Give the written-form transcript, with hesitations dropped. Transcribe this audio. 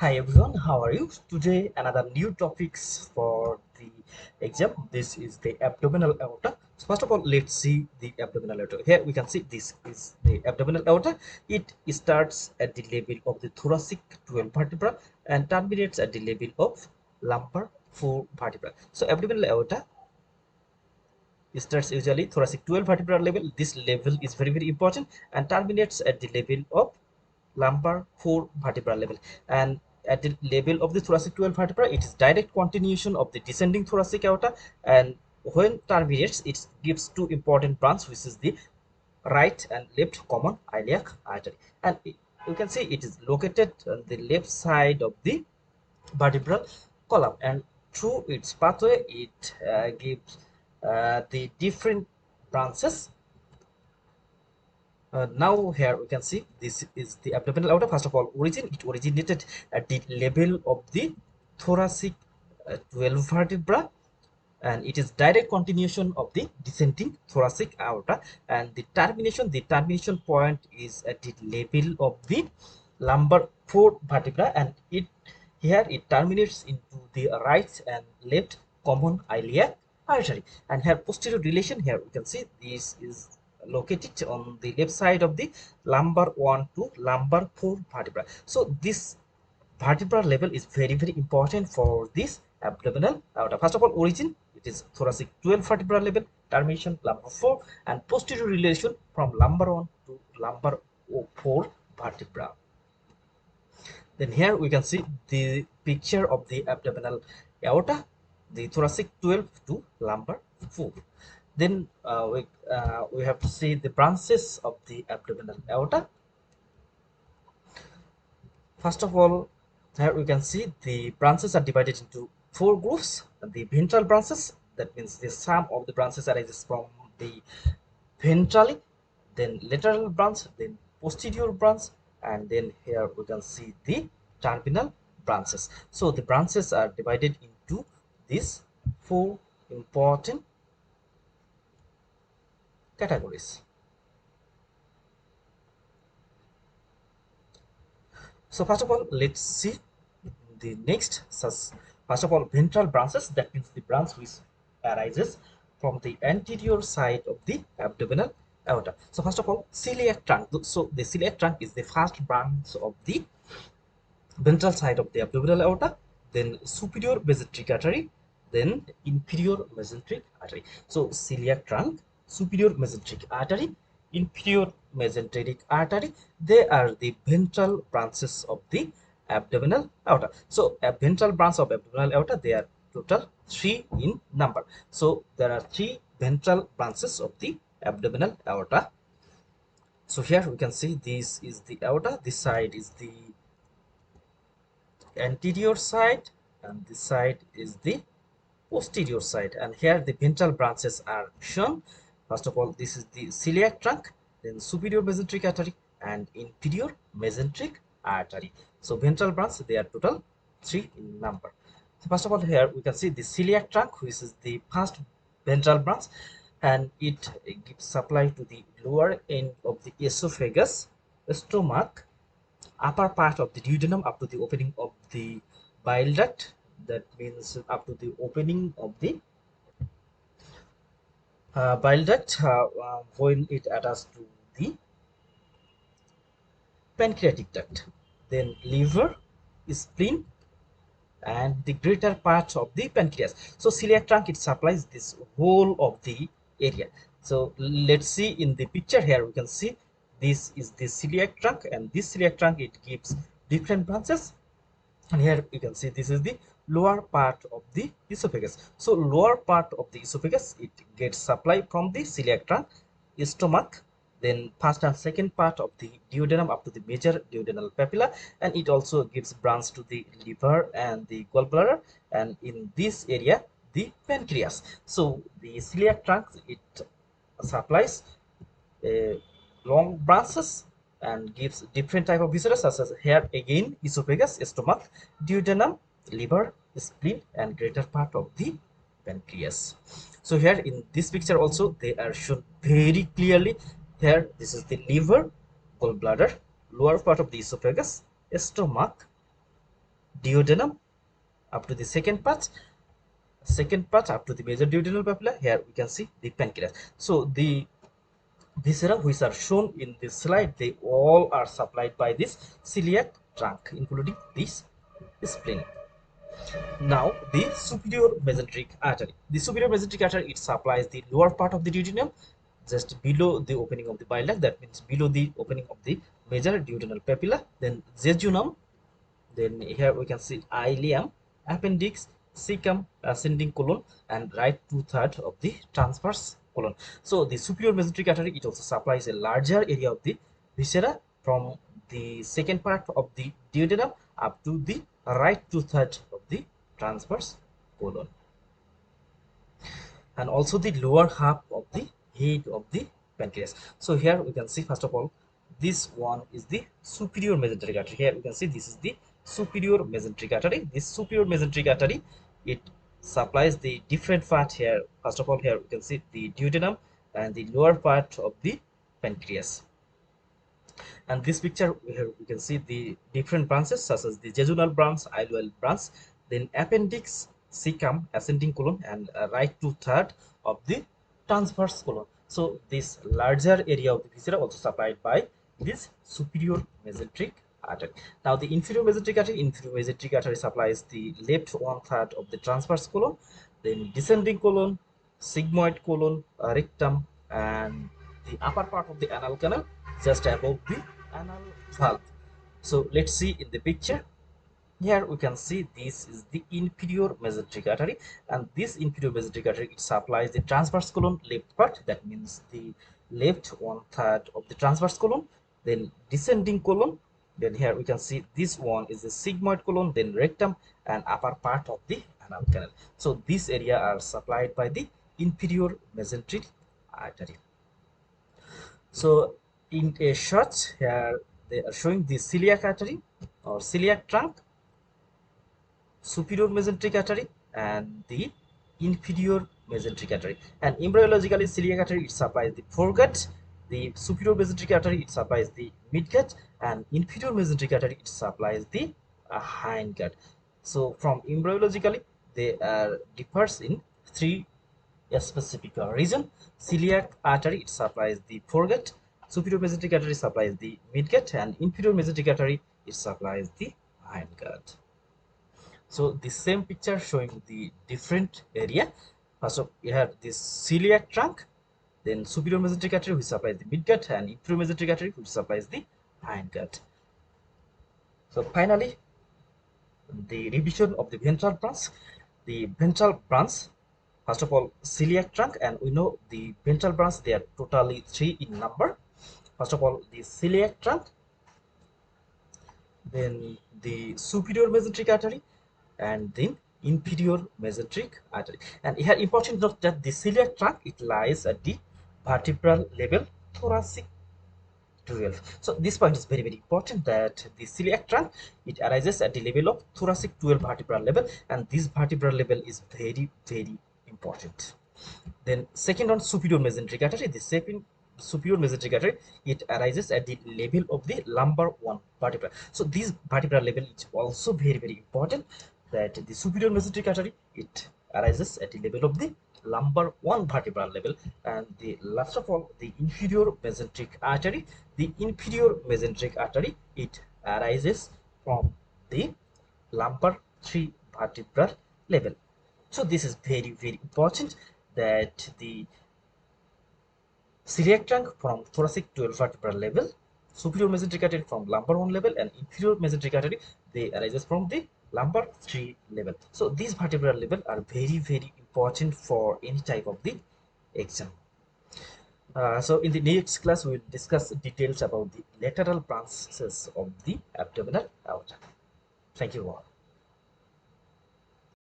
Hi everyone, how are you? Today another new topics for the exam. This is the abdominal aorta. So first of all, let's see the abdominal aorta. Here we can see this is the abdominal aorta. It starts at the level of the thoracic 12 vertebra and terminates at the level of lumbar 4 vertebra. So abdominal aorta starts usually thoracic 12 vertebra level. This level is very important and terminates at the level of lumbar 4 vertebra level, and at the level of the thoracic 12 vertebra it is direct continuation of the descending thoracic aorta, and when terminates it gives two important branches, which is the right and left common iliac artery, and you can see it is located on the left side of the vertebral column, and through its pathway it gives the different branches. Now here we can see this is the abdominal aorta. First of all, it originated at the level of the thoracic 12 vertebra, and it is direct continuation of the descending thoracic aorta, and the termination point is at the level of the lumbar 4 vertebra, and it terminates into the right and left common iliac artery. And here posterior relation, here we can see this is located on the left side of the lumbar 1 to lumbar 4 vertebra. So this vertebral level is very important for this abdominal aorta. First of all, origin it is thoracic 12 vertebra level, termination lumbar 4, and posterior relation from lumbar 1 to lumbar 4 vertebra. Then here we can see the picture of the abdominal aorta, the thoracic 12 to lumbar 4. Then we have to see the branches of the abdominal aorta. First of all, here we can see the branches are divided into four groups. The ventral branches, that means the sum of the branches arises from the ventrally, then lateral branch, then posterior branch, and then here we can see the terminal branches. So the branches are divided into these four important categories. So first of all, let's see the next. First of all, ventral branches, that means the branch which arises from the anterior side of the abdominal aorta. So first of all, celiac trunk. So the celiac trunk is the first branch of the ventral side of the abdominal aorta, then superior mesenteric artery, then inferior mesenteric artery. So celiac trunk, superior mesenteric artery, inferior mesenteric artery, they are the ventral branches of the abdominal aorta. So a ventral branch of abdominal aorta, they are total 3 in number. So there are 3 ventral branches of the abdominal aorta. So here we can see this is the aorta, this side is the anterior side and this side is the posterior side, and here the ventral branches are shown. First of all, this is the celiac trunk, then superior mesenteric artery and inferior mesenteric artery. So ventral branch, they are total 3 in number. So first of all, here we can see the celiac trunk, which is the first ventral branch, and it gives supply to the lower end of the esophagus, stomach, upper part of the duodenum up to the opening of the bile duct, that means up to the opening of the bile duct when it attaches to the pancreatic duct, then liver, spleen, and the greater part of the pancreas. So celiac trunk, it supplies this whole of the area. So let's see in the picture. Here we can see this is the celiac trunk, and this celiac trunk, it gives different branches, and here you can see this is the lower part of the esophagus. So lower part of the esophagus, it gets supply from the celiac trunk, stomach, then first and second part of the duodenum up to the major duodenal papilla, and it also gives branch to the liver and the gallbladder, and in this area the pancreas. So the celiac trunk, it supplies long branches and gives different type of viscera, such as here again esophagus, stomach, duodenum, liver, spleen, and greater part of the pancreas. So here in this picture also they are shown very clearly. Here this is the liver, gallbladder, lower part of the esophagus, stomach, duodenum up to the second part up to the major duodenal papilla. Here we can see the pancreas. So the viscera which are shown in this slide, they all are supplied by this celiac trunk, including this spleen. Now the superior mesenteric artery. The superior mesenteric artery, it supplies the lower part of the duodenum just below the opening of the bile duct, that means below the opening of the major duodenal papilla. Then jejunum, then here we can see ileum, appendix, cecum, ascending colon, and right two-thirds of the transverse colon. So the superior mesenteric artery, it also supplies a larger area of the viscera from the second part of the duodenum up to the right two-thirds of the transverse colon, and also the lower half of the head of the pancreas. So here we can see, first of all, this one is the superior mesenteric artery. Here we can see this is the superior mesenteric artery. This superior mesenteric artery, it supplies the different part here. First of all, here we can see the duodenum and the lower part of the pancreas. And this picture, here we can see the different branches such as the jejunal branch, ileal branch, then appendix, cecum, ascending colon, and right two-thirds of the transverse colon. So this larger area of the viscera also supplied by this superior mesenteric artery. Now the inferior mesenteric artery supplies the left one-third of the transverse colon, then descending colon, sigmoid colon, rectum, and the upper part of the anal canal just above the anal valve. So let's see in the picture. Here we can see this is the inferior mesenteric artery, and this inferior mesenteric artery, it supplies the transverse colon left part, that means the left one-third of the transverse colon, then descending colon, then here we can see this one is the sigmoid colon, then rectum, and upper part of the anal canal. So this area are supplied by the inferior mesenteric artery. So in a shot, here they are showing the celiac artery or celiac trunk, superior mesenteric artery, and the inferior mesenteric artery. And embryologically, celiac artery, it supplies the foregut, the superior mesenteric artery, it supplies the midgut, and inferior mesenteric artery, it supplies the hindgut. So from embryologically, they are differs in three specific region. Celiac artery, it supplies the foregut, superior mesenteric artery supplies the midgut, and inferior mesenteric artery, it supplies the hindgut. So the same picture showing the different area. First of you have this celiac trunk, then superior mesenteric artery which supplies the midgut, and inferior mesenteric artery which supplies the hindgut. So finally, the revision of the ventral branch. The ventral branch, first of all, celiac trunk, and we know the ventral branch, they are totally 3 in number. First of all, the celiac trunk, then the superior mesenteric artery, and then inferior mesenteric artery. And here important note that the celiac trunk, it lies at the vertebral level, thoracic 12. So this point is very important, that the celiac trunk, it arises at the level of thoracic 12 vertebral level, and this vertebral level is very important. Then second on superior mesenteric artery, the second superior mesenteric artery, it arises at the level of the lumbar 1 vertebra. So this vertebral level is also very important, that the superior mesenteric artery, it arises at the level of the lumbar 1 vertebral level. And the last of all, the inferior mesenteric artery, it arises from the lumbar 3 vertebral level. So this is very important, that the celiac trunk from thoracic 12 vertebral level, superior mesenteric artery from lumbar 1 level, and inferior mesenteric artery, they arises from the lumbar 3 level. So these vertebral level are very important for any type of the exam. So in the next class, we will discuss details about the lateral branches of the abdominal aorta. Thank you all.